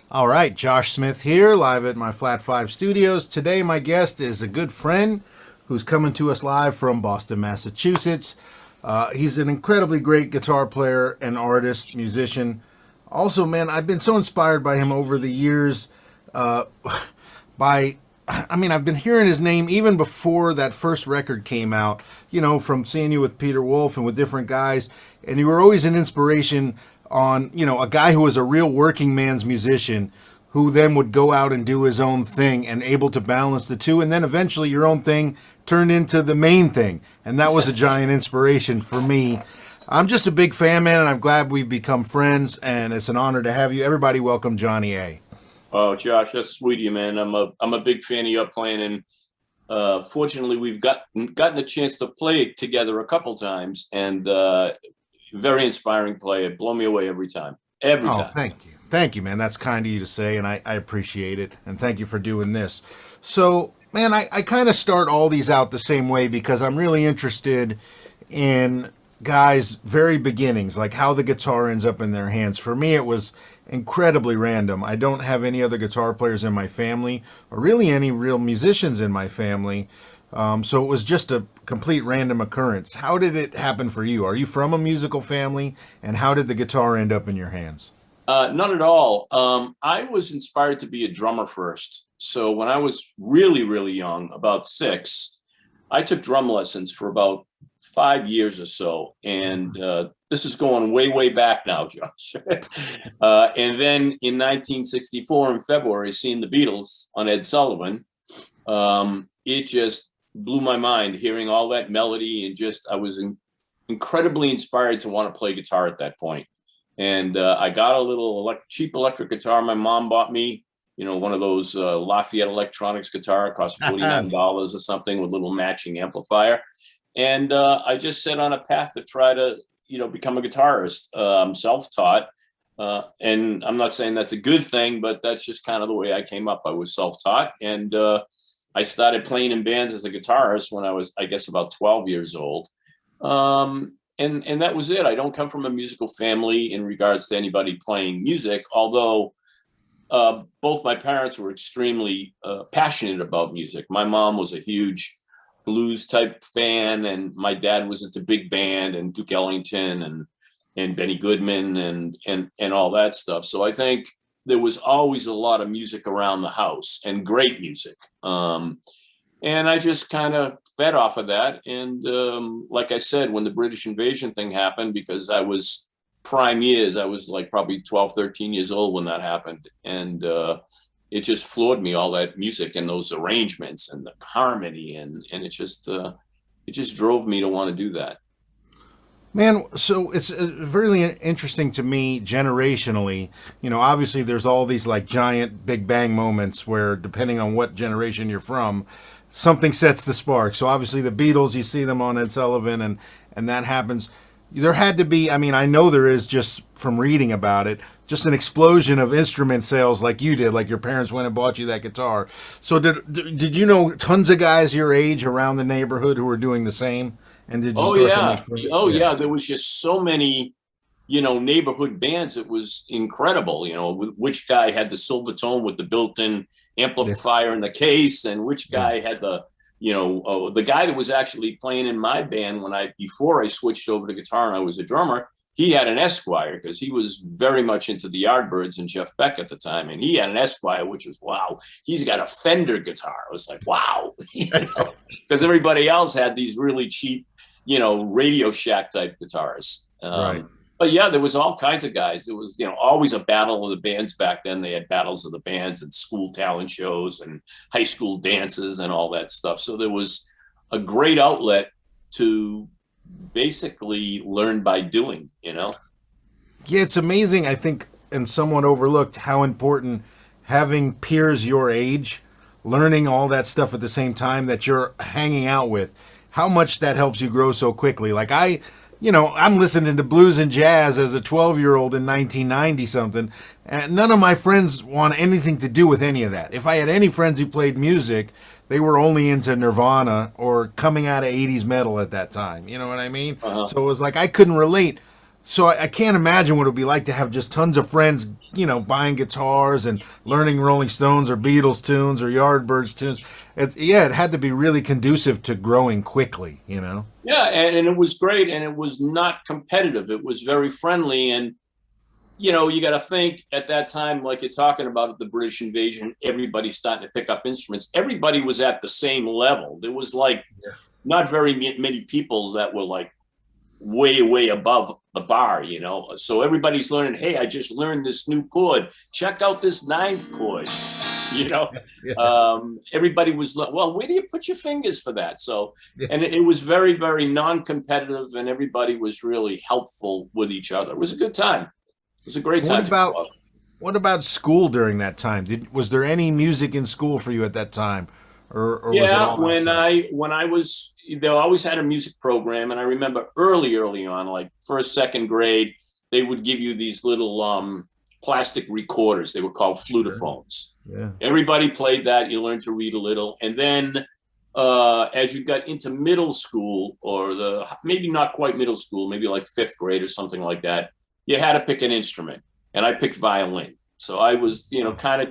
All right, Josh Smith here, live at my Flat 5 studios. Today, my guest is a good friend who's coming to us live from Boston, Massachusetts. He's an incredibly great guitar player and artist, musician. Also, man, I've been so inspired by him over the years. Uh, I've been hearing his name even before that first record came out, from seeing you with Peter Wolf and with different guys. And you were always an inspiration on, a guy who was a real working man's musician who then would go out and do his own thing and able to balance the two. And then eventually your own thing turned into the main thing. And that was a giant inspiration for me. I'm just a big fan, man, and I'm glad we've become friends. And it's an honor to have you. Everybody welcome Johnny A. Oh, Josh, that's sweet of you, man. I'm a big fan of your playing, and fortunately, we've gotten a chance to play together a couple times, and very inspiring player. Blow me away every time. Every Oh, time. thank you, man. That's kind of you to say, and I appreciate it. And thank you for doing this. So, man, I kind of start all these out the same way because I'm really interested in guys' very beginnings, like how the guitar ends up in their hands. For me, it was incredibly random. I don't have any other guitar players in my family, or really any real musicians in my family. So it was just a complete random occurrence. How did it happen for you? Are you from a musical family? And how did the guitar end up in your hands? Not at all. I was inspired to be a drummer first. So when I was really, really young, about 6, I took drum lessons for about 5 years or so. And this is going way, way back now, Josh. And then in 1964, in February, seeing the Beatles on Ed Sullivan, it just blew my mind hearing all that melody, and just I was incredibly inspired to want to play guitar at that point. And I got a little cheap electric guitar my mom bought me, one of those Lafayette Electronics guitar. It cost $49 or something with a little matching amplifier. And I just set on a path to try to, become a guitarist. I'm self-taught. And I'm not saying that's a good thing, but that's just kind of the way I came up. I was self-taught. And I started playing in bands as a guitarist when I was, I guess, about 12 years old. And that was it. I don't come from a musical family in regards to anybody playing music, although both my parents were extremely passionate about music. My mom was a huge blues type fan, and my dad was into big band and Duke Ellington and Benny Goodman and all that stuff. So I think there was always a lot of music around the house, and great music. And I just kind of fed off of that. And like I said, when the British invasion thing happened, because I was prime years, I was like probably 12, 13 years old when that happened. And it just floored me, all that music and those arrangements and the harmony. And it just drove me to want to do that. Man, so it's really interesting to me generationally. Obviously there's all these like giant Big Bang moments where, depending on what generation you're from, something sets the spark. So obviously the Beatles, you see them on Ed Sullivan, and that happens. There had to be, I know there is, just from reading about it, just an explosion of instrument sales like you did, like your parents went and bought you that guitar. So did you know tons of guys your age around the neighborhood who were doing the same? And did you Oh start to yeah. make friends? Oh Yeah. yeah. There was just so many, neighborhood bands. It was incredible. Which guy had the Silvertone with the built-in Yeah. amplifier in the case, and which guy had the guy that was actually playing in my band before I switched over to guitar and I was a drummer. He had an Esquire because he was very much into the Yardbirds and Jeff Beck at the time, and he had an Esquire, which was wow. He's got a Fender guitar. I was like, wow, because everybody else had these really cheap, Radio Shack type guitars. Right. But yeah, there was all kinds of guys. It was, always a battle of the bands back then. They had battles of the bands and school talent shows and high school dances and all that stuff. So there was a great outlet to basically learn by doing. Yeah, it's amazing, I think, and somewhat overlooked, how important having peers your age, learning all that stuff at the same time that you're hanging out with, how much that helps you grow so quickly. Like I'm listening to blues and jazz as a 12-year-old in 1990 something, and none of my friends want anything to do with any of that. If I had any friends who played music, they were only into Nirvana or coming out of 80s metal at that time. You know what I mean? Uh-huh. So it was like I couldn't relate. So I can't imagine what it would be like to have just tons of friends, buying guitars and learning Rolling Stones or Beatles tunes or Yardbirds tunes. Yeah, it had to be really conducive to growing quickly. Yeah, and it was great, and it was not competitive. It was very friendly, and you got to think at that time, like you're talking about the British invasion, everybody's starting to pick up instruments. Everybody was at the same level. There was like not very many people that were like way above the bar. So everybody's learning, hey, I just learned this new chord, check out this ninth chord. you know Everybody was, well, where do you put your fingers for that? So Yeah. and it was very, very non-competitive, and everybody was really helpful with each other. It was a good time. It was a great What time to grow about up. what about school during that time? Was there any music in school for you at that time, or was it Yeah, all outside? when I was, they always had a music program, and I remember early on, like first, second grade, they would give you these little plastic recorders. They were called Sure. flutophones. Yeah. Everybody played that. You learned to read a little, and then as you got into middle school, or the maybe not quite middle school, maybe like fifth grade or something like that, you had to pick an instrument, and I picked violin. So I was, kind of,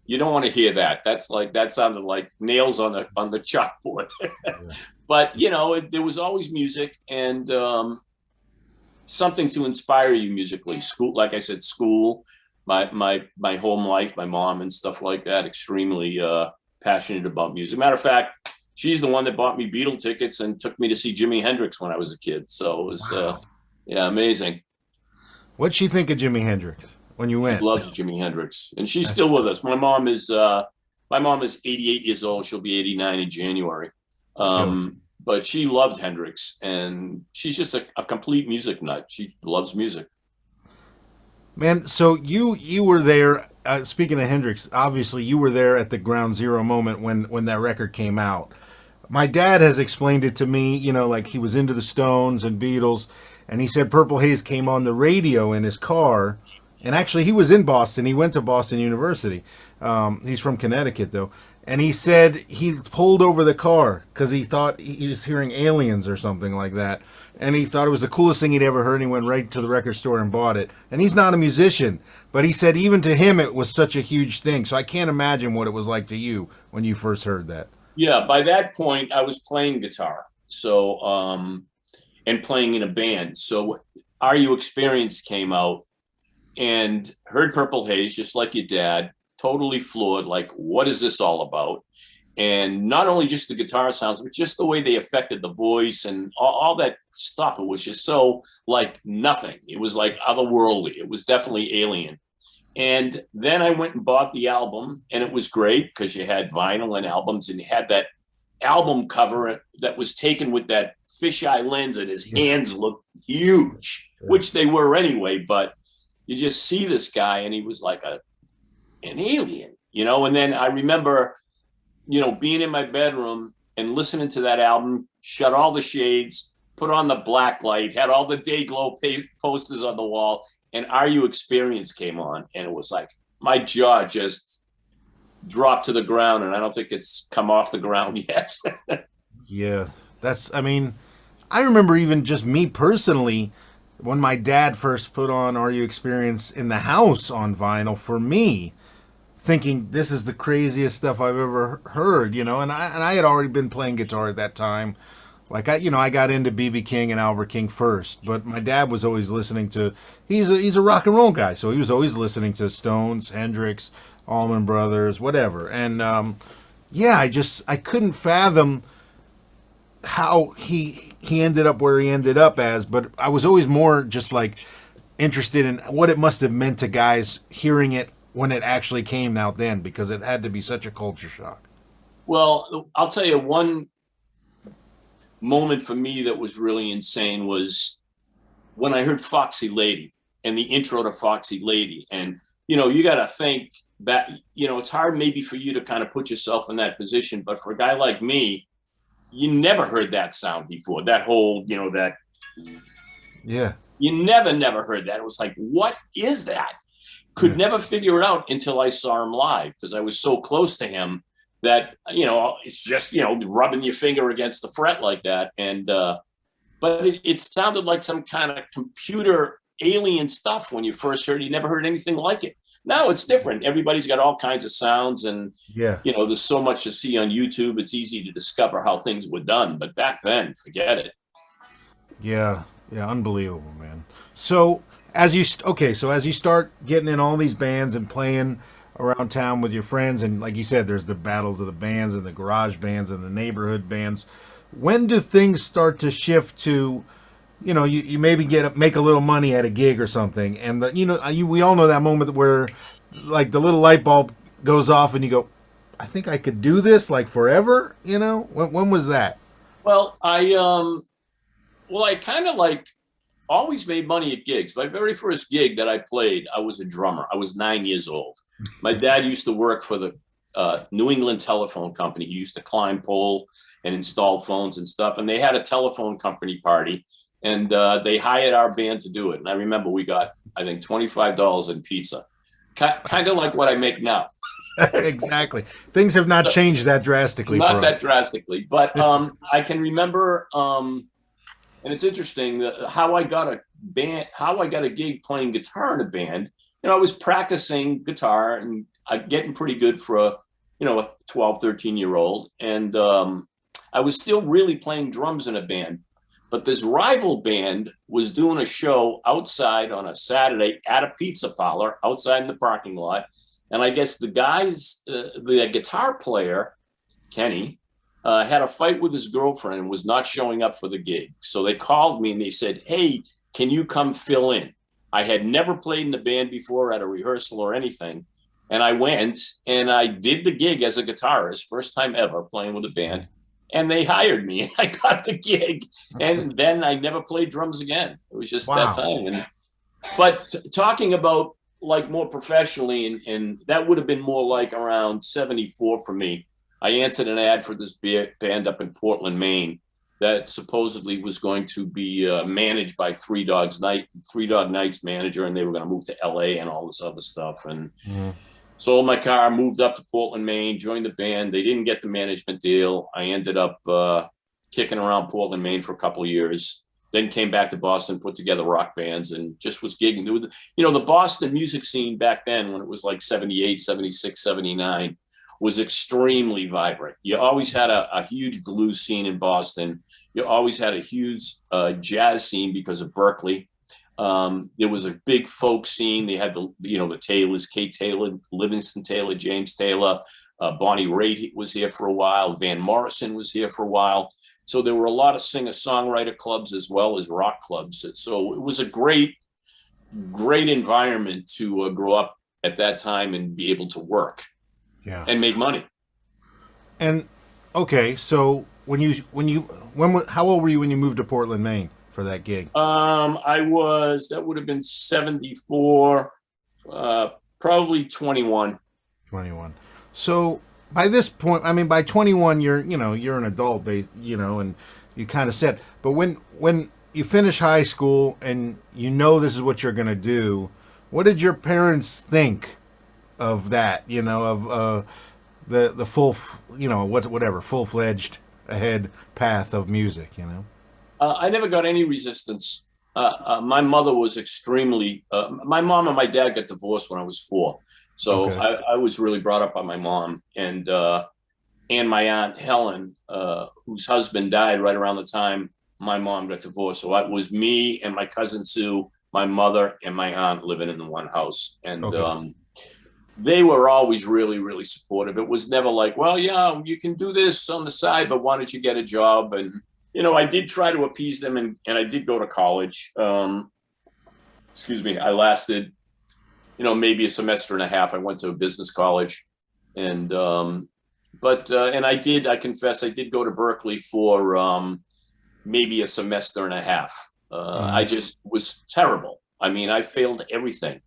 you don't want to hear that. That sounded like nails on the chalkboard. Yeah. But there was always music, and something to inspire you musically. School, like I said, school, my home life, my mom and stuff like that, extremely passionate about music. Matter of fact, she's the one that bought me Beatle tickets and took me to see Jimi Hendrix when I was a kid. So it was, Wow. yeah, amazing. What'd she think of Jimi Hendrix when you She went? loved Jimi Hendrix, and she's That's still with us. My mom is 88 years old. She'll be 89 in January. killer. But she loved Hendrix, and she's just a complete music nut. She loves music. Man, so you were there. Speaking of Hendrix, obviously you were there at the ground zero moment when that record came out. My dad has explained it to me. Like he was into the Stones and Beatles, and he said Purple Haze came on the radio in his car. And actually, he was in Boston. He went to Boston University. He's from Connecticut, though. And he said he pulled over the car because he thought he was hearing aliens or something like that. And he thought it was the coolest thing he'd ever heard. And he went right to the record store and bought it. And he's not a musician, but he said even to him it was such a huge thing. So I can't imagine what it was like to you when you first heard that. Yeah, by that point, I was playing guitar, so and playing in a band. So Are You Experience came out, and heard Purple Haze, just like your dad, totally floored. Like, what is this all about? And not only just the guitar sounds, but just the way they affected the voice and all that stuff. It was just so like nothing. It was like otherworldly. It was definitely alien. And then I went and bought the album, and it was great because you had vinyl and albums, and you had that album cover that was taken with that fisheye lens, and his Yeah. hands looked huge, which they were anyway. But you just see this guy, and he was like an alien. And then I remember, being in my bedroom and listening to that album, shut all the shades, put on the black light, had all the Day Glow posters on the wall, and Are You Experience came on, and it was like my jaw just dropped to the ground, and I don't think it's come off the ground yet. Yeah. I mean, I remember even just me personally, when my dad first put on Are You Experience in the house on vinyl for me, thinking this is the craziest stuff I've ever heard, and I had already been playing guitar at that time. Like I got into BB King and Albert King first, but my dad was always listening to. He's a rock and roll guy, so he was always listening to Stones, Hendrix, Allman Brothers, whatever. And yeah, I couldn't fathom how he ended up where he ended up as, but I was always more just like interested in what it must have meant to guys hearing it when it actually came out then, because it had to be such a culture shock. Well, I'll tell you one moment for me that was really insane was when I heard Foxy Lady and the intro to Foxy Lady. And, you got to think that, it's hard maybe for you to kind of put yourself in that position. But for a guy like me, you never heard that sound before. That whole, that Yeah. you never heard that. It was like, what is that? Could Yeah. never figure it out until I saw him live, because I was so close to him that, it's just, rubbing your finger against the fret like that. And, but it sounded like some kind of computer alien stuff when you first heard it. You never heard anything like it. Now it's different. Everybody's got all kinds of sounds, and Yeah. there's so much to see on YouTube. It's easy to discover how things were done. But back then, forget it. Yeah, yeah, unbelievable, man. So so as you start getting in all these bands and playing around town with your friends, and like you said, there's the battles of the bands and the garage bands and the neighborhood bands. When do things start to shift to, you maybe make a little money at a gig or something, and we all know that moment where, like, the little light bulb goes off, and you go, I think I could do this like forever. When was that? Well, I kind of like always made money at gigs. My very first gig that I played, I was a drummer. I was 9 years old. My dad used to work for the New England Telephone Company. He used to climb pole and install phones and stuff. And they had a telephone company party, and they hired our band to do it. And I remember we got, I think, $25 in pizza, kind of like what I make now. Exactly. Things have not changed that drastically. Not that drastically, but I can remember. And it's interesting how I got a gig playing guitar in a band. I was practicing guitar and getting pretty good for a 12, 13-year-old. And I was still really playing drums in a band. But this rival band was doing a show outside on a Saturday at a pizza parlor outside in the parking lot. And I guess the guitar player, Kenny, had a fight with his girlfriend and was not showing up for the gig. So they called me and they said, hey, can you come fill in? I had never played in a band before at a rehearsal or anything. And I went and I did the gig as a guitarist, first time ever playing with a band. And they hired me and I got the gig. And then I never played drums again. It was just that time. But talking about like more professionally, and that would have been more like around 74 for me. I answered an ad for this band up in Portland, Maine, that supposedly was going to be managed by Three Dog Night's manager, and they were going to move to LA and all this other stuff. And sold my car, moved up to Portland, Maine, joined the band. They didn't get the management deal. I ended up kicking around Portland, Maine for a couple of years. Then came back to Boston, put together rock bands, and just was gigging. The Boston music scene back then, when it was like 78, 76, 79, was extremely vibrant. You always had a huge blues scene in Boston. You always had a huge jazz scene because of Berkeley. There was a big folk scene. They had the Taylors, Kate Taylor, Livingston Taylor, James Taylor, Bonnie Raitt was here for a while. Van Morrison was here for a while. So there were a lot of singer-songwriter clubs as well as rock clubs. So it was a great environment to grow up at that time and be able to work and make money. And okay, so how old were you when you moved to Portland, Maine for that gig? That would have been 74, probably 21. 21. So by this point, I mean, by 21, you're an adult, and you kind of said, but when you finish high school and this is what you're going to do, what did your parents think of that, of the full, full-fledged ahead path of music, I never got any resistance. My mother was extremely, my mom and my dad got divorced when I was 4. So okay. I was really brought up by my mom and my aunt Helen, whose husband died right around the time my mom got divorced. So it was me and my cousin Sue, my mother and my aunt living in the one house. And they were always really, really supportive. It was never like, well, yeah, you can do this on the side, but why don't you get a job? And, I did try to appease them and I did go to college. I lasted maybe a semester and a half. I went to a business college and I confess, I did go to Berkeley for maybe a semester and a half. I just was terrible. I mean, I failed everything.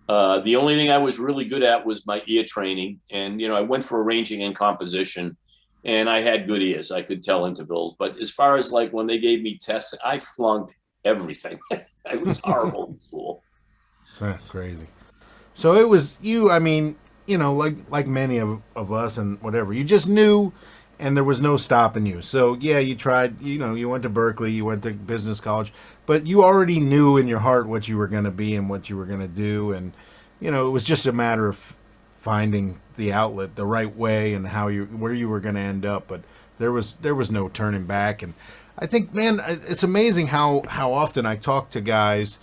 The only thing I was really good at was my ear training. And, I went for arranging and composition and I had good ears. I could tell intervals. But as far as like when they gave me tests, I flunked everything. I was horrible in school. Crazy. So it was you, I mean, like many of us and whatever, you just knew and there was no stopping you. So yeah, you tried. You know, you went to Berkeley, you went to business college, but you already knew in your heart what you were going to be and what you were going to do, and you know, it was just a matter of finding the outlet the right way and how you where you were going to end up. But there was no turning back, and I think, man, it's amazing how often I talk to guys,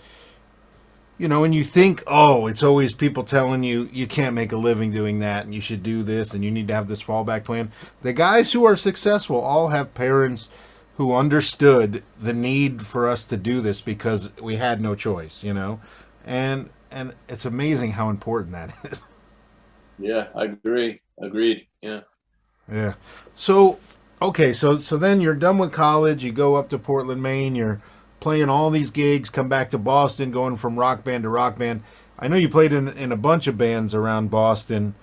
you know, and you think, oh, it's always people telling you you can't make a living doing that and you should do this and you need to have this fallback plan. The guys who are successful all have parents who understood the need for us to do this because we had no choice, you know? And it's amazing how important that is. Yeah, I agree. Agreed. Yeah. Yeah. So, okay, so then you're done with college, you go up to Portland, Maine, you're playing all these gigs, come back to Boston, going from rock band to rock band. I know you played in a bunch of bands around Boston.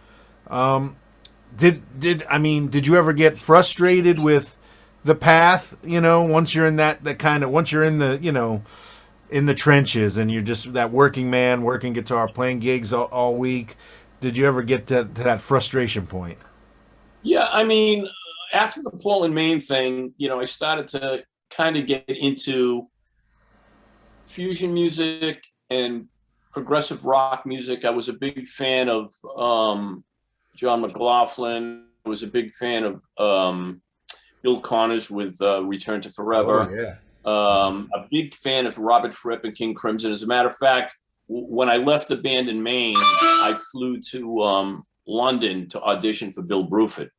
Did you ever get frustrated with the path, you know, once you're in that kind of once you're in the, you know, in the trenches and you're just that working man, working guitar, playing gigs all week? Did you ever get to that frustration point? Yeah, I mean, after the Portland, Maine thing, you know, I started to kind of get into fusion music and progressive rock music. I was a big fan of John McLaughlin. I was a big fan of Bill Connors with Return to Forever. Oh yeah. A big fan of Robert Fripp and King Crimson. As a matter of fact, when I left the band in Maine, I flew to London to audition for Bill Bruford.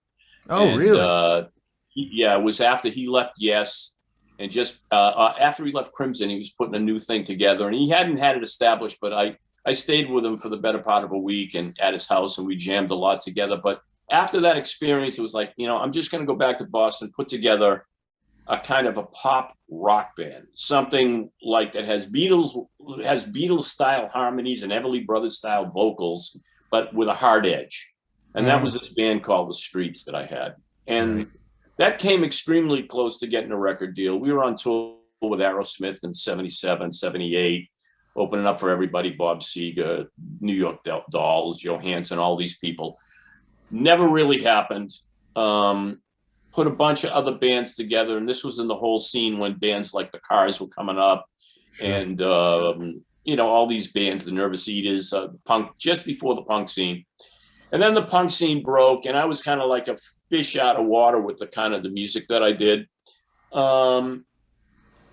Oh, And, really? yeah, it was after he left Yes, and just after he left Crimson, he was putting a new thing together, and he hadn't had it established. But I stayed with him for the better part of a week, and at his house, and we jammed a lot together. But after that experience, it was like, you know, I'm just going to go back to Boston, put together a kind of a pop rock band, something like that has Beatles style harmonies and Everly Brothers style vocals, but with a hard edge. And that was this band called The Streets that I had. And Right. that came extremely close to getting a record deal. We were on tour with Aerosmith in 77, 78, opening up for everybody, Bob Seger, New York Dolls, Johansson, all these people. Never really happened. Put a bunch of other bands together, and this was in the whole scene when bands like the Cars were coming up, and you know, all these bands, the Nervous Eaters, punk, just before the punk scene. And then the punk scene broke, and I was kind of like a fish out of water with the kind of the music that I did. I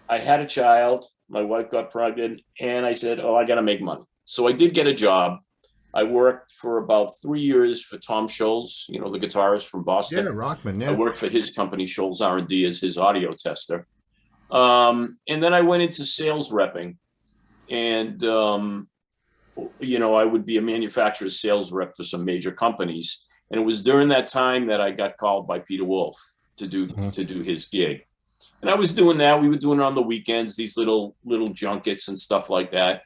had a child, my wife got pregnant, and I said, oh, I got to make money. So I did get a job. I worked for about 3 years for Tom Scholz, you know, the guitarist from Boston. Yeah, Rockman, I yeah. worked for his company, Scholz R&D, as his audio tester. And then I went into sales repping, and you know, I would be a manufacturer's sales rep for some major companies. And it was during that time that I got called by Peter Wolf to do his gig. And I was doing that. We were doing it on the weekends, these little junkets and stuff like that.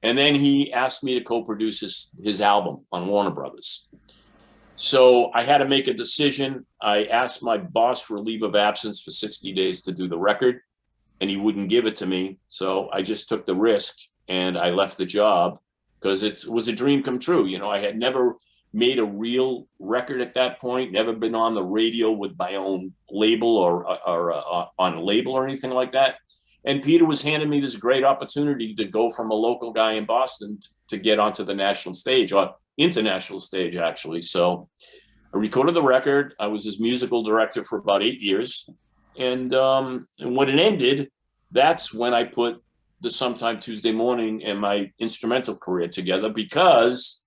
And then he asked me to co-produce his album on Warner Brothers. So I had to make a decision. I asked my boss for a leave of absence for 60 days to do the record, and he wouldn't give it to me. So I just took the risk and I left the job because it was a dream come true. You know, I had never made a real record at that point, never been on the radio with my own label or on a label or anything like that. And Peter was handing me this great opportunity to go from a local guy in Boston to get onto the national stage, or international stage, actually. So I recorded the record. I was his musical director for about 8 years. And when it ended, that's when I put the Sometime Tuesday Morning and my instrumental career together, because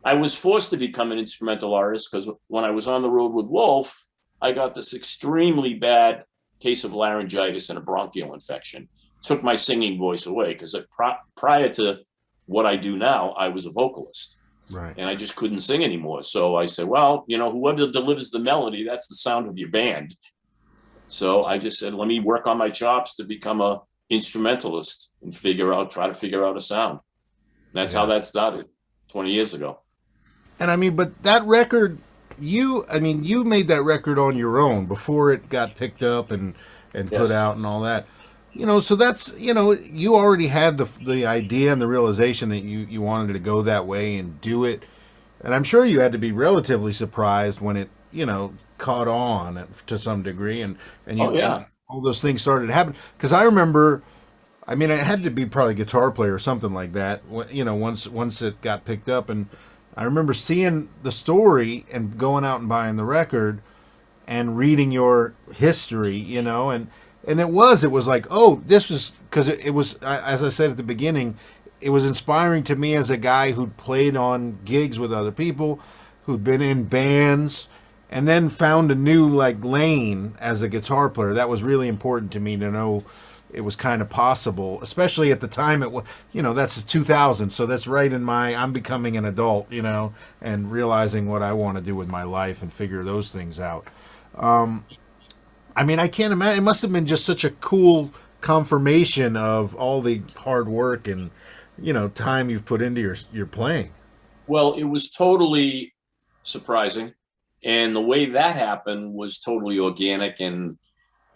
I was forced to become an instrumental artist, because when I was on the road with Wolf, I got this extremely bad case of laryngitis and a bronchial infection. Took my singing voice away, because prior to what I do now, I was a vocalist. Right. And I just couldn't sing anymore. So I said, well, you know, whoever delivers the melody, that's the sound of your band. So I just said, let me work on my chops to become a instrumentalist and try to figure out a sound. That's how that started 20 years ago. And I mean, but that record, you made that record on your own before it got picked up and put out and all that. You know, so that's, you know, you already had the idea and the realization that you wanted to go that way and do it. And I'm sure you had to be relatively surprised when it, you know, caught on to some degree, and Oh you yeah. and all those things started happening. Because I remember, I mean, it had to be probably guitar player or something like that. You know, once it got picked up, and I remember seeing the story and going out and buying the record and reading your history, you know, and it was like, oh, this was because it was, as I said at the beginning, it was inspiring to me as a guy who'd played on gigs with other people, who'd been in bands, and then found a new like lane as a guitar player. That was really important to me to know it was kind of possible, especially at the time. It was, you know, that's 2000, so that's right in my, I'm becoming an adult, you know, and realizing what I want to do with my life and figure those things out. I mean, I can't imagine. It must have been just such a cool confirmation of all the hard work and, you know, time you've put into your playing. Well, it was totally surprising. And the way that happened was totally organic and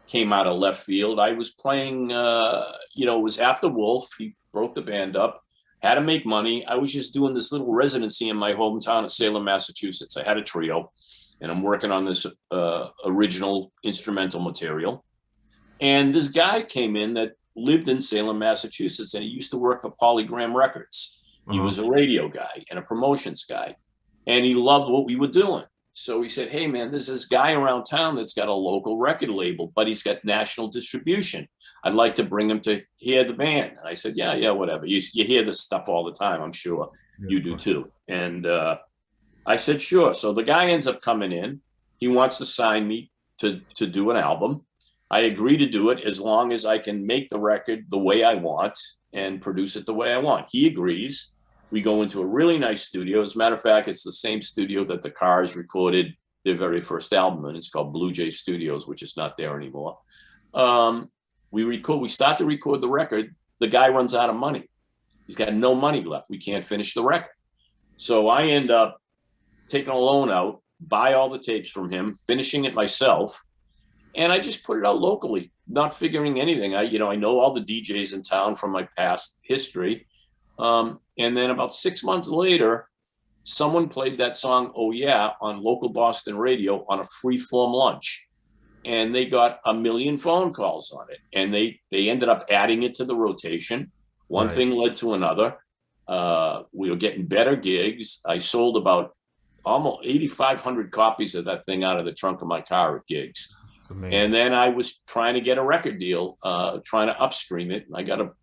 came out of left field. I was playing, it was after Wolf. He broke the band up, had to make money. I was just doing this little residency in my hometown of Salem, Massachusetts. I had a trio, and I'm working on this original instrumental material. And this guy came in that lived in Salem, Massachusetts, and he used to work for Polygram Records. He Uh-huh. was a radio guy and a promotions guy, and he loved what we were doing. So he said, hey, man, there's this guy around town that's got a local record label, but he's got national distribution. I'd like to bring him to hear the band. And I said, yeah, whatever. You hear this stuff all the time. I'm sure Yeah, you of do course. too. And I said, sure. So the guy ends up coming in. He wants to sign me to do an album. I agree to do it as long as I can make the record the way I want and produce it the way I want. He agrees. We go into a really nice studio. As a matter of fact, it's the same studio that the Cars recorded their very first album, and it's called Blue Jay Studios, which is not there anymore. We start to record the record. The guy runs out of money. He's got no money left. We can't finish the record. So I end up taking a loan out, buy all the tapes from him, finishing it myself, and I just put it out locally, not figuring anything. I know all the DJs in town from my past history. And then about 6 months later, someone played that song, Oh Yeah, on local Boston radio on a free form lunch. And they got 1 million phone calls on it. And they ended up adding it to the rotation. One Right. thing led to another. We were getting better gigs. I sold about almost 8,500 copies of that thing out of the trunk of my car at gigs. It's amazing. And then I was trying to get a record deal, trying to upstream it. I got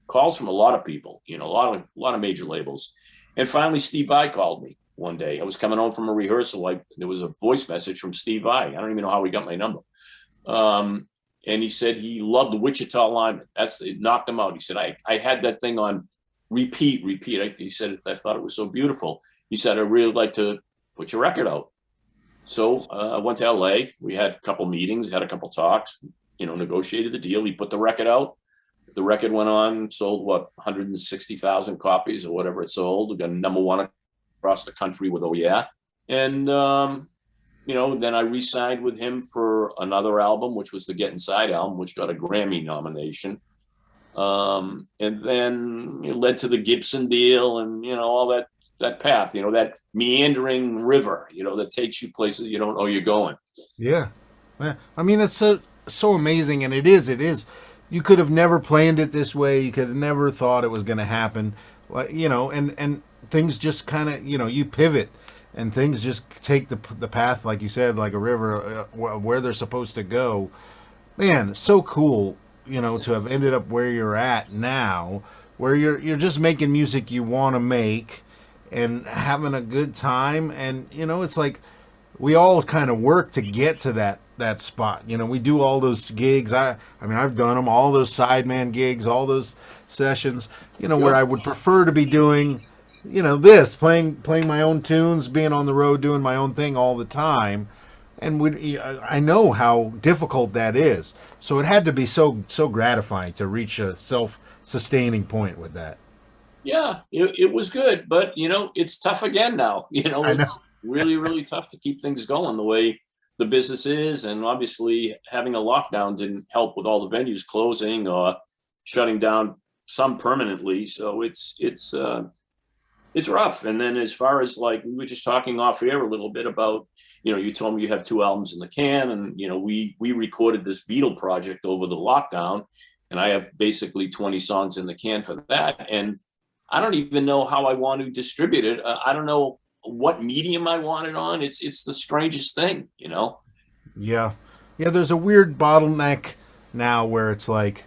calls from a lot of people, a lot of major labels. And finally, Steve Vai called me one day. I was coming home from a rehearsal. There was a voice message from Steve Vai. I don't even know how he got my number. And he said he loved the Wichita Lineman. It knocked him out. He said, I had that thing on repeat. He said, I thought it was so beautiful. He said, I'd really like to put your record out. So I went to LA. We had a couple meetings, had a couple talks, negotiated the deal. He put the record out. The record went on, sold 160,000 copies or whatever it sold. We got number one across the country with Oh Yeah. And, then I re-signed with him for another album, which was the Get Inside album, which got a Grammy nomination. And then it led to the Gibson deal and, all that path, that meandering river, that takes you places you don't know you're going. Yeah. Yeah. I mean, it's so amazing, and it is. You could have never planned it this way. You could have never thought it was going to happen. Like, and things just kind of, you pivot, and things just take the path, like you said, like a river, where they're supposed to go. Man, so cool, to have ended up where you're at now, where you're just making music you want to make and having a good time. And, it's like we all kind of work to get to that spot. We do all those gigs. I mean, I've done them, all those sideman gigs, all those sessions, where I would prefer to be doing, playing my own tunes, being on the road, doing my own thing all the time. And I know how difficult that is. So it had to be so gratifying to reach a self-sustaining point with that. Yeah, it was good, but it's tough again now. I know. It's really, really tough to keep things going the way the business is, and obviously having a lockdown didn't help with all the venues closing or shutting down, some permanently. So it's rough. And then as far as we were just talking off air a little bit about you told me you have 2 albums in the can, and we recorded this Beatle project over the lockdown, and I have basically 20 songs in the can for that. And I don't even know how I want to distribute it. I don't know what medium I want it on. It's the strangest thing. Yeah. Yeah, there's a weird bottleneck now where it's like,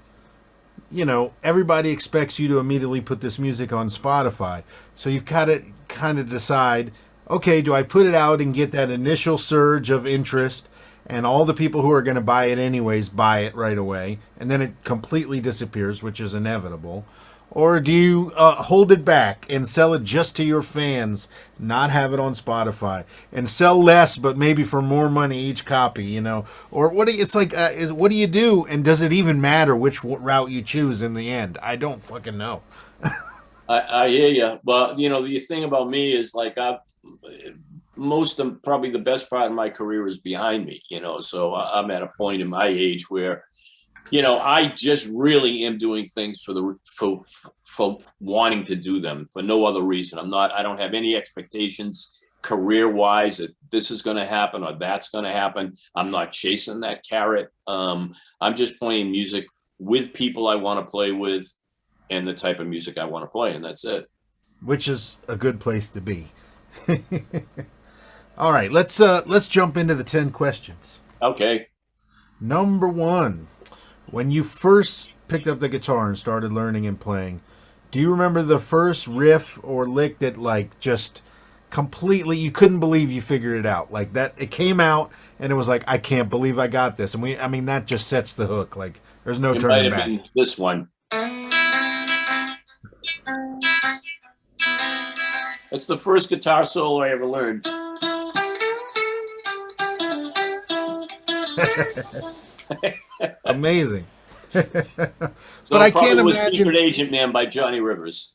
everybody expects you to immediately put this music on Spotify. So you've got to kind of decide, okay, do I put it out and get that initial surge of interest and all the people who are going to buy it anyways buy it right away, and then it completely disappears, which is inevitable? Or do you hold it back and sell it just to your fans, not have it on Spotify, and sell less, but maybe for more money each copy, Or what do you, it's like, what do you do? And does it even matter which route you choose in the end? I don't fucking know. I hear you. But, the thing about me is like probably the best part of my career is behind me, so I'm at a point in my age where I just really am doing things for wanting to do them for no other reason. I don't have any expectations career wise that this is going to happen or that's going to happen. I'm not chasing that carrot. I'm just playing music with people I want to play with and the type of music I want to play. And that's it. Which is a good place to be. All right, let's jump into the 10 questions. Okay. Number 1. When you first picked up the guitar and started learning and playing, do you remember the first riff or lick that like just completely you couldn't believe you figured it out? Like that it came out and it was like, I can't believe I got this. And that just sets the hook. Like there's no turning back. Been this one. It's the first guitar solo I ever learned. Amazing. So but I can't imagine Secret Agent Man by Johnny Rivers.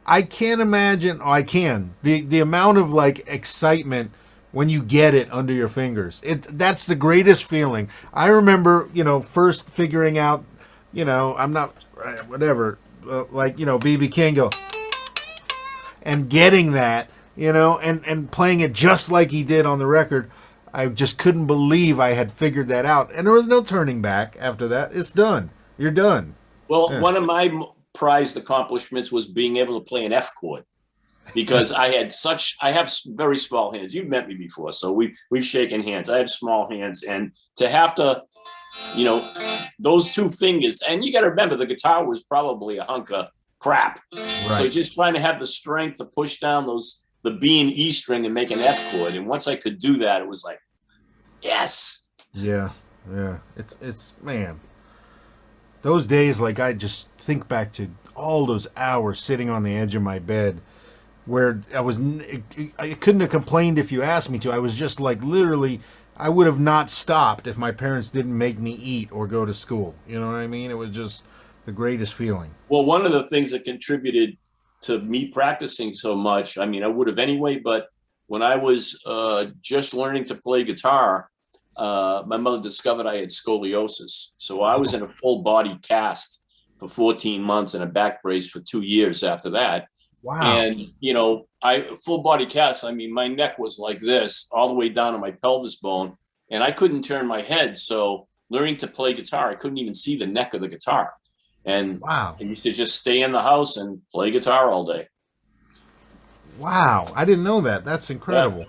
I can't imagine. Oh, I can. The amount of like excitement when you get it under your fingers. That's the greatest feeling. I remember, first figuring out, I'm not whatever, like, BB King go and getting that, and playing it just like he did on the record. I just couldn't believe I had figured that out. And there was no turning back after that. It's done. You're done. Well, one of my prized accomplishments was being able to play an F chord because I have very small hands. You've met me before, so we've shaken hands. I have small hands, and to have to, those 2 fingers, and you got to remember the guitar was probably a hunk of crap. Right. So just trying to have the strength to push down the B and E string and make an F chord. And once I could do that, it was like, yes. Yeah. Yeah. It's man, those days, like I just think back to all those hours sitting on the edge of my bed where I couldn't have complained if you asked me to. I was just like, literally, I would have not stopped if my parents didn't make me eat or go to school. You know what I mean? It was just the greatest feeling. Well, one of the things that contributed to me practicing so much, I would have anyway, but when I was just learning to play guitar, my mother discovered I had scoliosis. So I was in a full body cast for 14 months and a back brace for 2 years after that. Wow. And, full body cast, my neck was like this all the way down to my pelvis bone, and I couldn't turn my head. So learning to play guitar, I couldn't even see the neck of the guitar. And wow. I used to just stay in the house and play guitar all day. Wow. I didn't know that. That's incredible.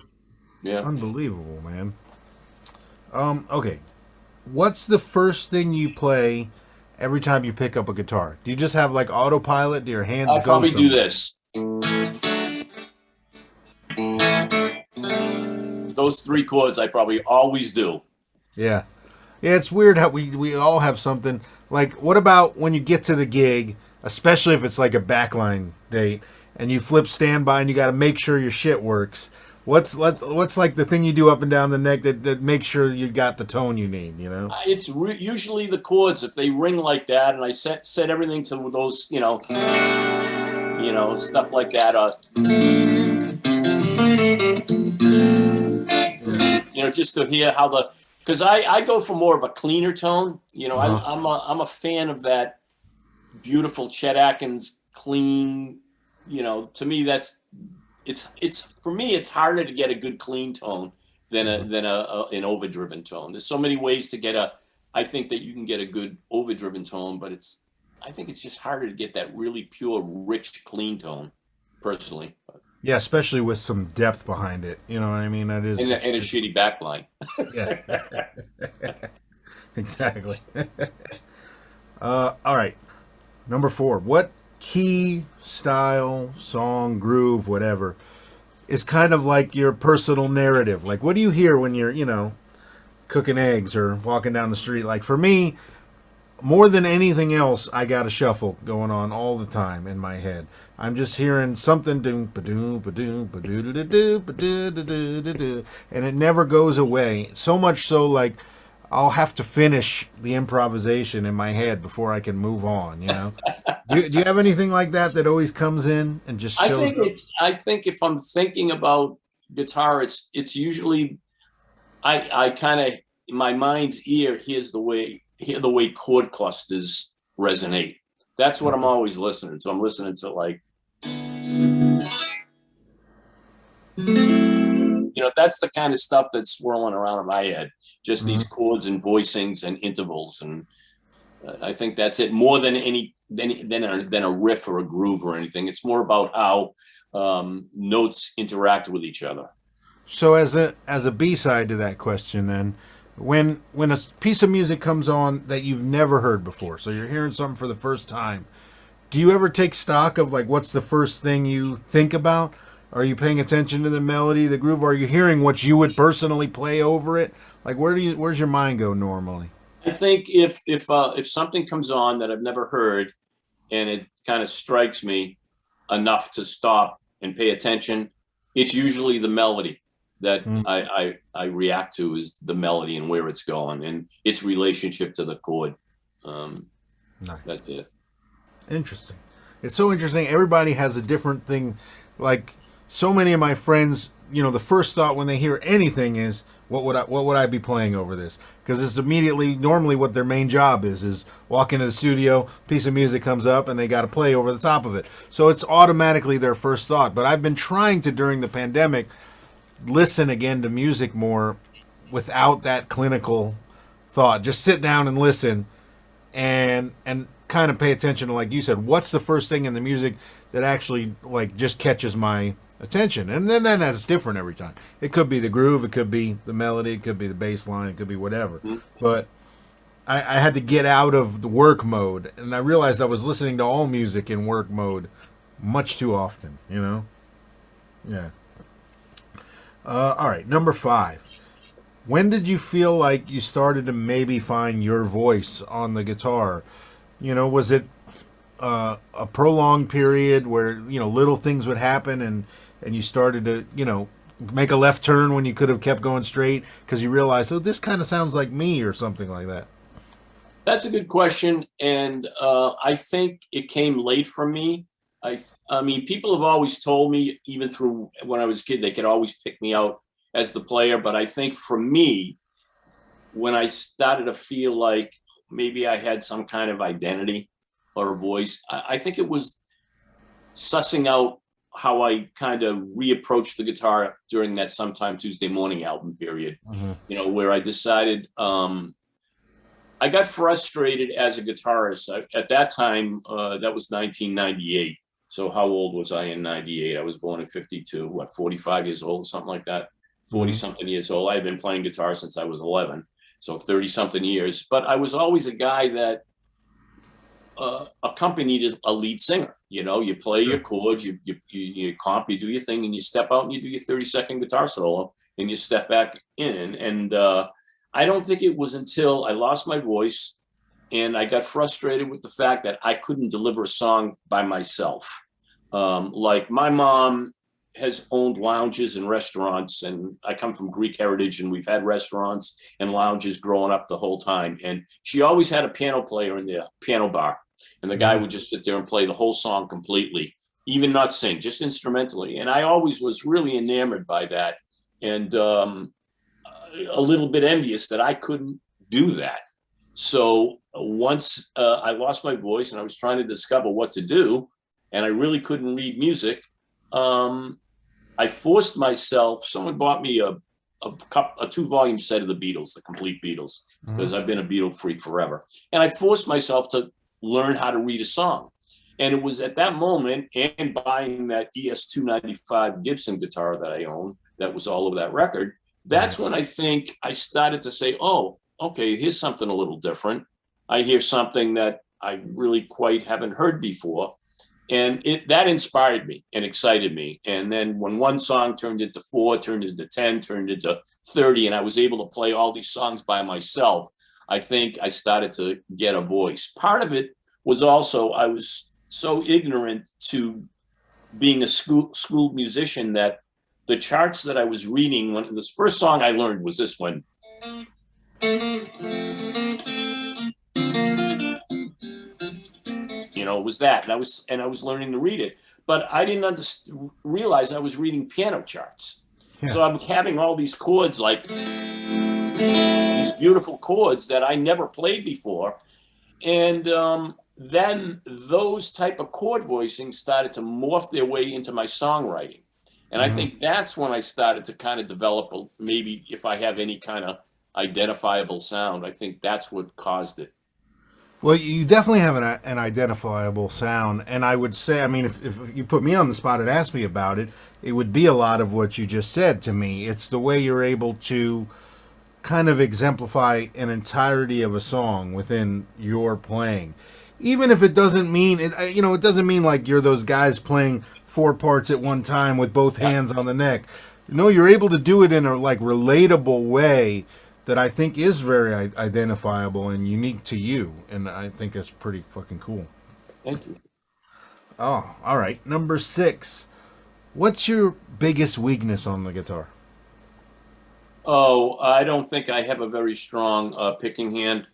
Yeah. Unbelievable, man. Okay. What's the first thing you play every time you pick up a guitar? Do you just have like autopilot? Do your hands I'll go probably somewhere? do this. Those 3 chords I probably always do. Yeah. Yeah, it's weird how we all have something. Like, what about when you get to the gig, especially if it's like a backline date, and you flip standby and you got to make sure your shit works? What's like the thing you do up and down the neck that makes sure you got the tone you need? It's usually the chords. If they ring like that, and I set everything to those, stuff like that. Just to hear how because I go for more of a cleaner tone. I'm a fan of that beautiful Chet Atkins clean. To me, it's for me, it's harder to get a good clean tone than Mhm. an overdriven tone. There's so many ways to get a. I think that you can get a good overdriven tone, but I think it's just harder to get that really pure, rich, clean tone, personally. Yeah, especially with some depth behind it. You know what I mean? That is, And a shitty backline. yeah, exactly. All right. Number four. What key, style, song, groove, whatever, is kind of like your personal narrative? Like, what do you hear when you're, cooking eggs or walking down the street? Like, for me, more than anything else, I got a shuffle going on all the time in my head. I'm just hearing something doom ba-doom ba-doom ba-doo-doo-doo ba-doo-doo-doo-doo, and it never goes away. So much so, like, I'll have to finish the improvisation in my head before I can move on. Do you have anything like that that always comes in and just shows up? I think if I'm thinking about guitar, it's usually I kind of in my mind's ear hear the way chord clusters resonate. That's what I'm always listening to. I'm listening to like that's the kind of stuff that's swirling around in my head. Just these Mhm. chords and voicings and intervals, and I think that's it. More than than a riff or a groove or anything. It's more about how notes interact with each other. So as a B side to that question, then, when a piece of music comes on that you've never heard before, so you're hearing something for the first time, do you ever take stock of like what's the first thing you think about? Are you paying attention to the melody, the groove? Are you hearing what you would personally play over it? Like where's your mind go normally? I think if something comes on that I've never heard and it kind of strikes me enough to stop and pay attention, it's usually the melody that Mm, I react to is the melody and where it's going and its relationship to the chord. Um, nice. that's it. Interesting. It's so interesting. Everybody has a different thing. Like so many of my friends, the first thought when they hear anything is, what would I be playing over this? Because it's immediately normally what their main job is walk into the studio, piece of music comes up, and they got to play over the top of it. So it's automatically their first thought. But I've been trying to during the pandemic listen again to music more without that clinical thought. Just sit down and listen and kind of pay attention to, like you said, what's the first thing in the music that actually like just catches my attention. And then that's different every time. It could be the groove, it could be the melody, it could be the bass line, it could be whatever. Mhm. But I had to get out of the work mode, and I realized I was listening to all music in work mode much too often. Yeah. All right, number 5. When did you feel like you started to maybe find your voice on the guitar? Was it a prolonged period where little things would happen and you started to make a left turn when you could have kept going straight because you realized, oh, this kind of sounds like me or something like that? That's a good question, and I think it came late for me. I mean, people have always told me, even through when I was a kid, they could always pick me out as the player. But I think for me, when I started to feel like maybe I had some kind of identity or a voice, I think it was sussing out how I kind of reapproached the guitar during that Sometime Tuesday Morning album period, Mm-hmm. where I decided I got frustrated as a guitarist. At that time, that was 1998. So how old was I in 98? I was born in 52, 45 years old, something like that. 40 Mm-hmm. something years old. I had been playing guitar since I was 11. So 30 something years. But I was always a guy that accompanied a lead singer. You play your Sure. chords, you comp, you do your thing, and you step out and you do your 30-second guitar solo, and you step back in. And I don't think it was until I lost my voice and I got frustrated with the fact that I couldn't deliver a song by myself. Like my mom has owned lounges and restaurants, and I come from Greek heritage, and we've had restaurants and lounges growing up the whole time. And she always had a piano player in the piano bar, and the guy Mm-hmm. would just sit there and play the whole song completely, even not sing, just instrumentally. And I always was really enamored by that, and a little bit envious that I couldn't do that. So once I lost my voice and I was trying to discover what to do, and I really couldn't read music, I forced myself. Someone bought me a a 2-volume set of the Beatles, the complete Beatles, because I've been a Beatle freak forever. And I forced myself to learn how to read a song. And it was at that moment, and buying that ES-295 Gibson guitar that I own, that was all over that record, that's when I think I started to say, oh, okay, here's something a little different. I hear something that I really quite haven't heard before. And that inspired me and excited me. And then when one song turned into 4, turned into 10, turned into 30, and I was able to play all these songs by myself, I think I started to get a voice. Part of it was also I was so ignorant to being a school musician that the charts that I was reading, when this first song I learned was this one. It was that, and I was learning to read it, but I didn't realize I was reading piano charts. Yeah. So I'm having all these chords, like these beautiful chords that I never played before, and then those type of chord voicing started to morph their way into my songwriting, and I think that's when I started to kind of develop maybe if I have any kind of identifiable sound. I think that's what caused it. Well, you definitely have an identifiable sound, and I would say, I mean, if you put me on the spot and asked me about it, it would be a lot of what you just said to me. It's the way you're able to kind of exemplify an entirety of a song within your playing, even if it doesn't mean it. It doesn't mean like you're those guys playing 4 parts at one time with both hands on the neck. You're able to do it in a like relatable way that I think is very identifiable and unique to you, and I think that's pretty fucking cool. Thank you. Oh, all right. Number 6. What's your biggest weakness on the guitar? Oh, I don't think I have a very strong picking hand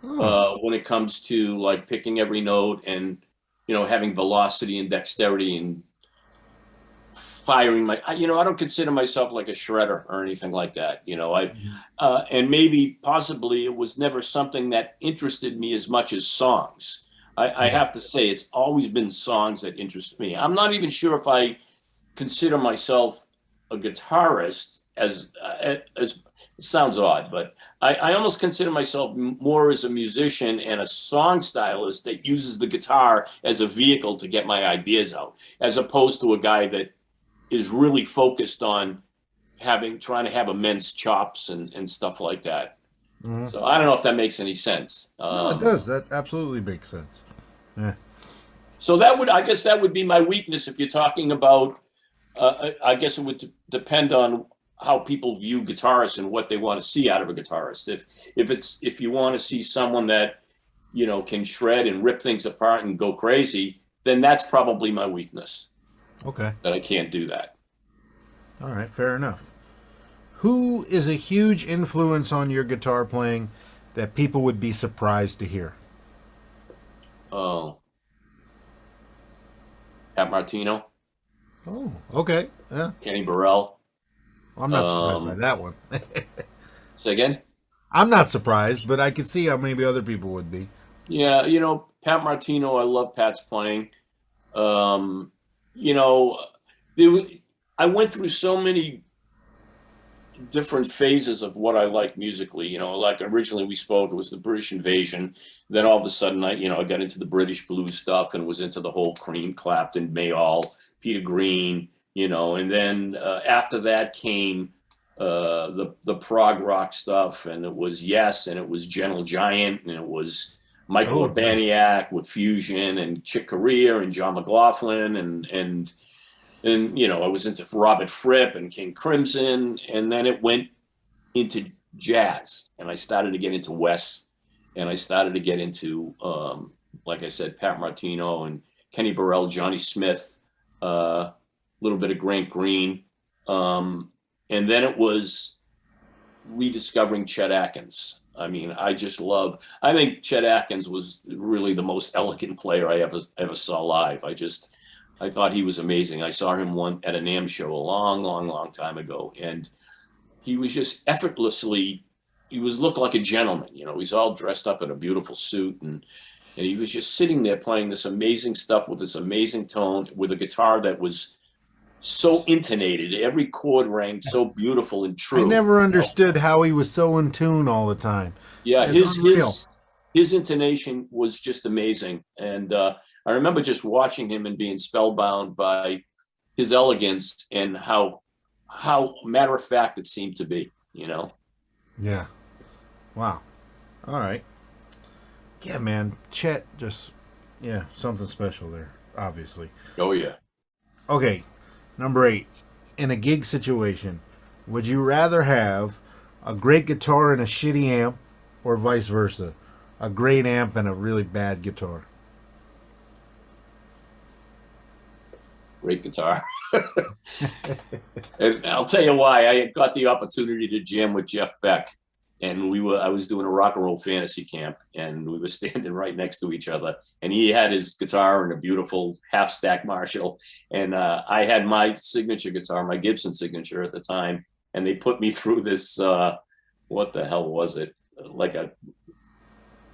when it comes to like picking every note and having velocity and dexterity and firing I don't consider myself like a shredder or anything like that. And maybe possibly it was never something that interested me as much as songs. I have to say it's always been songs that interest me. I'm not even sure if I consider myself a guitarist as it sounds odd, but I almost consider myself more as a musician and a song stylist that uses the guitar as a vehicle to get my ideas out, as opposed to a guy that is really focused on trying to have immense chops and stuff like that. So I don't know if that makes any sense. No, it does. That absolutely makes sense. Yeah. So I guess that would be my weakness if you're talking about, I guess it would depend on how people view guitarists and what they want to see out of a guitarist. If you want to see someone that, can shred and rip things apart and go crazy, then that's probably my weakness. Okay. That I can't do that. All right, fair enough. Who is a huge influence on your guitar playing that people would be surprised to hear? Oh. Pat Martino. Oh, okay. Yeah. Kenny Burrell. I'm not surprised by that one. Say again? I'm not surprised, but I could see how maybe other people would be. Yeah, Pat Martino, I love Pat's playing. I went through so many different phases of what I like musically. Like originally we spoke, it was the British invasion. Then all of a sudden I got into the British blues stuff and was into the whole Cream, Clapton, Mayall, Peter Green, and then after that came the prog rock stuff, and it was Yes, and it was Gentle Giant, and it was Michael Urbaniak with Fusion, and Chick Corea and John McLaughlin, and I was into Robert Fripp and King Crimson, and then it went into jazz, and I started to get into Wes, and I started to get into, like I said, Pat Martino and Kenny Burrell, Johnny Smith, a little bit of Grant Green, and then it was rediscovering Chet Atkins. I mean, I think Chet Atkins was really the most elegant player I ever saw live. I thought he was amazing. I saw him at a NAMM show a long, long, long time ago, and he was just effortlessly. He looked like a gentleman. He's all dressed up in a beautiful suit, and he was just sitting there playing this amazing stuff with this amazing tone, with a guitar that was so intonated. Every chord rang so beautiful and I true. never understood how he was so in tune all the time. Yeah, It's unreal. his intonation was just amazing, and I remember just watching him and being spellbound by his elegance and how matter of fact it seemed to be. You know. Yeah. Wow. All right. Yeah, man. Chet just, yeah, something special there, obviously. Oh yeah. Okay. Number 8. In a gig situation, would you rather have a great guitar and a shitty amp, or vice versa? A great amp and a really bad guitar. Great guitar. And I'll tell you why. I got the opportunity to jam with Jeff Beck, and I was doing a rock and roll fantasy camp, and we were standing right next to each other. And he had his guitar and a beautiful half stack Marshall, and I had my signature guitar, my Gibson signature at the time. And they put me through this. What the hell was it? Like a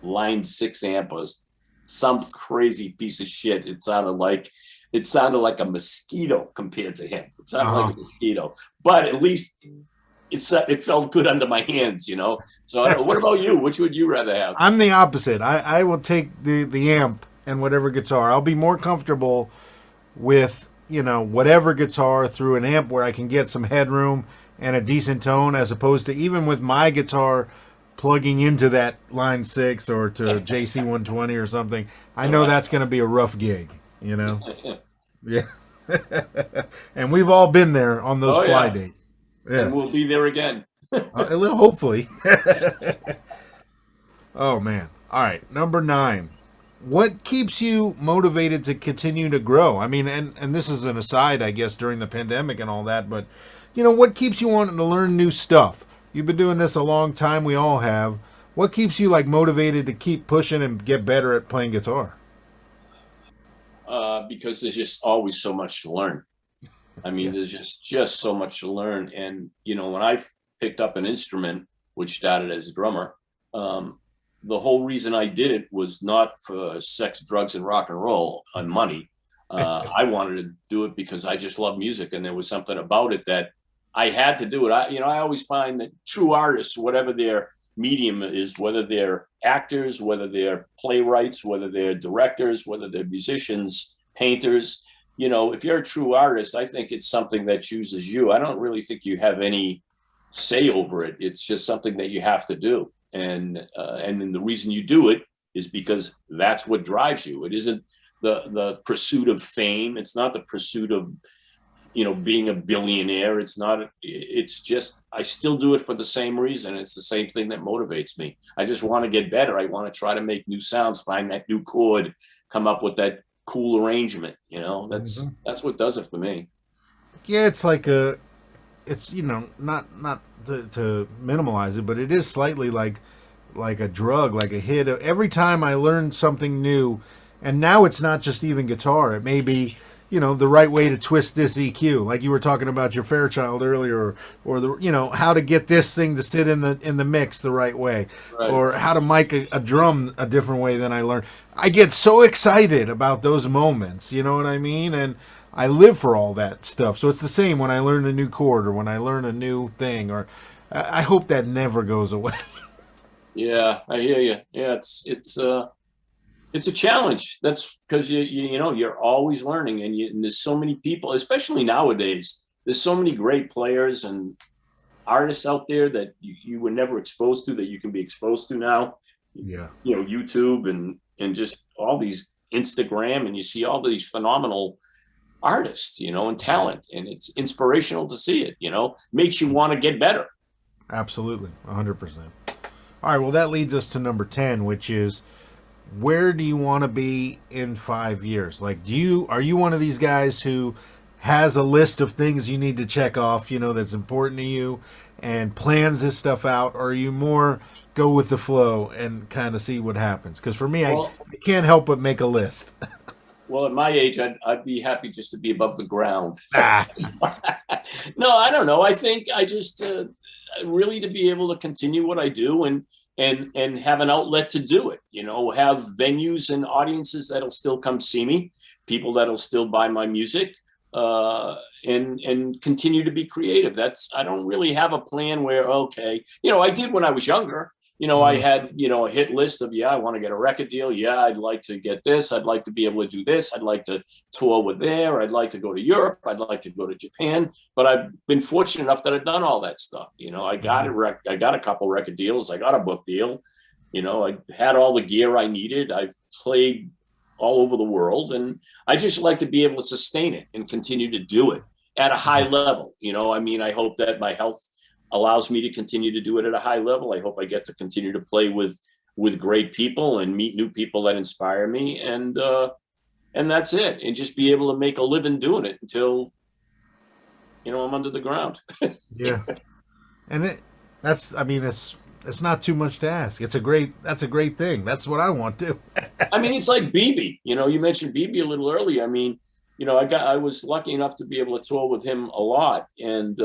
line 6 amp or some crazy piece of shit. It sounded like a mosquito compared to him. It sounded like a mosquito, but at least it felt good under my hands, you know. So I don't know. What about you? Which would you rather have? I'm the opposite. I will take the amp and whatever guitar. I'll be more comfortable with, whatever guitar through an amp where I can get some headroom and a decent tone, as opposed to even with my guitar plugging into that line 6 or to JC 120 or something. I know that's going to be a rough gig, Yeah. And we've all been there on those fly days. Yeah. And we'll be there again. Hopefully. Oh, man. All right. Number 9. What keeps you motivated to continue to grow? I mean, and this is an aside, I guess, during the pandemic and all that, but, what keeps you wanting to learn new stuff? You've been doing this a long time. We all have. What keeps you, motivated to keep pushing and get better at playing guitar? Because there's just always so much to learn. I mean, there's just so much to learn. And, when I picked up an instrument, which started as a drummer, the whole reason I did it was not for sex, drugs, and rock and roll and money. I wanted to do it because I just love music. And there was something about it that I had to do it. I always find that true artists, whatever their medium is, whether they're actors, whether they're playwrights, whether they're directors, whether they're musicians, painters, if you're a true artist, I think it's something that chooses you. I don't really think you have any say over it. It's just something that you have to do. And then the reason you do it is because that's what drives you. It isn't the pursuit of fame. It's not the pursuit of, being a billionaire. It's just, I still do it for the same reason. It's the same thing that motivates me. I just want to get better. I want to try to make new sounds, find that new chord, come up with that cool arrangement. That's what does it for me. Yeah, it's not to minimalize it, but it is slightly like a drug, like a hit. Every time I learn something new, and now it's not just even guitar. It may be, the right way to twist this EQ, like you were talking about your Fairchild earlier, or the, how to get this thing to sit in the mix the right way, Right. or how to mic a drum a different way than I learned. I get so excited about those moments, you know what I mean? And I live for all that stuff. So it's the same when I learn a new chord or when I learn a new thing, or I hope that never goes away. Yeah, I hear you. Yeah, it's a challenge. That's because you're always learning, and there's so many people, especially nowadays. There's so many great players and artists out there that you were never exposed to that you can be exposed to now. Yeah. YouTube and just all these Instagram, and you see all these phenomenal artists, and talent, and it's inspirational to see it. Makes you want to get better. Absolutely, 100%. All right, well, that leads us to number 10, which is, where do you want to be in 5 years? Like, are you one of these guys who has a list of things you need to check off, that's important to you, and plans this stuff out, or are you more go with the flow and kind of see what happens? Because for me, I can't help but make a list. Well, at my age, I'd be happy just to be above the ground. Ah. No, I don't know. I think I just really to be able to continue what I do and have an outlet to do it. Have venues and audiences that'll still come see me, people that'll still buy my music, and continue to be creative. I don't really have a plan where, okay, I did when I was younger. I Mhm. had, a hit list of, yeah, I want to get a record deal. Yeah, I'd like to get this. I'd like to be able to do this. I'd like to tour with there. I'd like to go to Europe. I'd like to go to Japan. But I've been fortunate enough that I've done all that stuff. I got Mhm. I got a couple record deals. I got a book deal. I had all the gear I needed. I've played all over the world, and I just like to be able to sustain it and continue to do it at a high level. I mean, I hope that my health allows me to continue to do it at a high level. I hope I get to continue to play with great people and meet new people that inspire me, and that's it. And just be able to make a living doing it until I'm under the ground. Yeah. And I mean, it's not too much to ask. That's a great thing. That's what I want to. I mean, it's like BB. You mentioned BB a little earlier. I mean, I was lucky enough to be able to tour with him a lot, and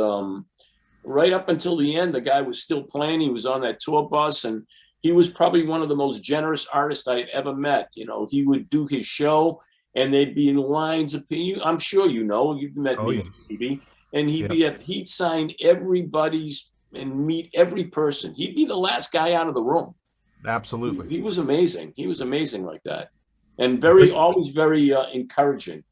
right up until the end, the guy was still playing. He was on that tour bus, and he was probably one of the most generous artists I ever met. He would do his show, and there'd be lines of people. I'm sure you've met Oh me, yeah. BB, and Yeah. he'd sign everybody's and meet every person. He'd be the last guy out of the room. Absolutely. He was amazing. He was amazing like that, and But always very encouraging.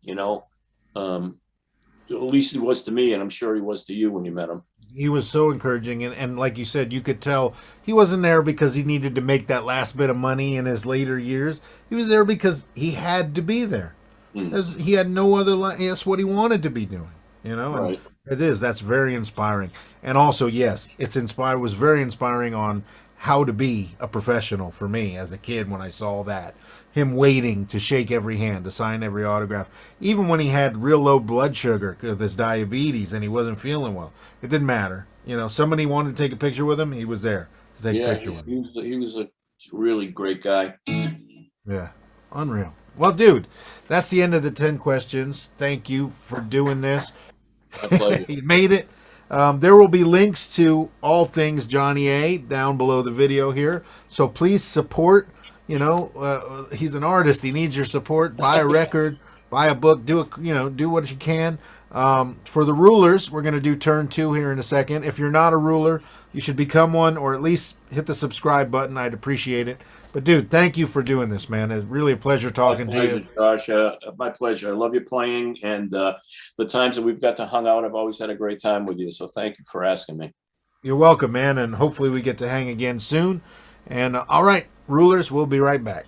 At least he was to me, and I'm sure he was to you when you met him. he was so encouraging, and like you said, you could tell he wasn't there because he needed to make that last bit of money in his later years. He was there because he had to be there. Mm, He had no other. That's what he wanted to be doing. And right. that's very inspiring. And also, yes, was very inspiring on how to be a professional for me as a kid when I saw that. Him waiting to shake every hand, to sign every autograph. Even when he had real low blood sugar with his diabetes and he wasn't feeling well. It didn't matter. Somebody wanted to take a picture with him, he was there to take a Yeah, picture with him. he was a really great guy. Yeah. Unreal. Well, dude, that's the end of the 10 questions. Thank you for doing this. My pleasure. You made it. There will be links to all things Johnny A down below the video here. So please support. He's an artist. He needs your support. Buy a record, buy a book, do what you can. For the rulers, we're going to do turn 2 here in a second. If you're not a ruler, you should become one, or at least hit the subscribe button. I'd appreciate it. But dude, thank you for doing this, man. It's really a pleasure My talking to you. pleasure, Josh. My pleasure. I love your playing, and the times that we've got to hung out, I've always had a great time with you. So thank you for asking me. You're welcome, man, and hopefully we get to hang again soon. And all right, rulers, we'll be right back.